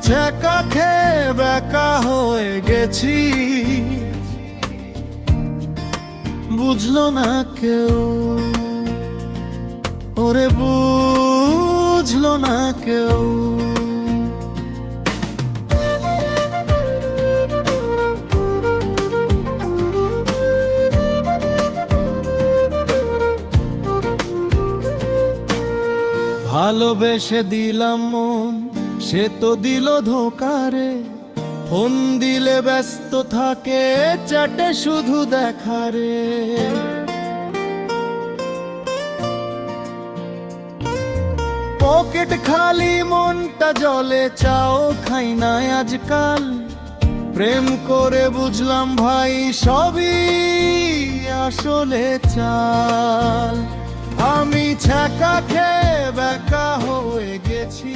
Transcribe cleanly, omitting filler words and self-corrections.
ছ্যাঁকা খেয়ে বেকা হয়ে গেছি, বুঝলো না কেউ, ওরে বুঝলো না কেউ। ভালোবেসে দিলাম মন, সে তো দিল ধোকারে। ফোন দিলে ব্যস্ত থাকে, চ্যাটে শুধু দেখারে। পকেট খালি মনটা জলে, চাও খাই না আজকাল। প্রেম করে বুঝলাম ভাই সবই আসলে চাল। আমি ছ্যাঁকা খেয়ে বেকা হয়ে গেছি।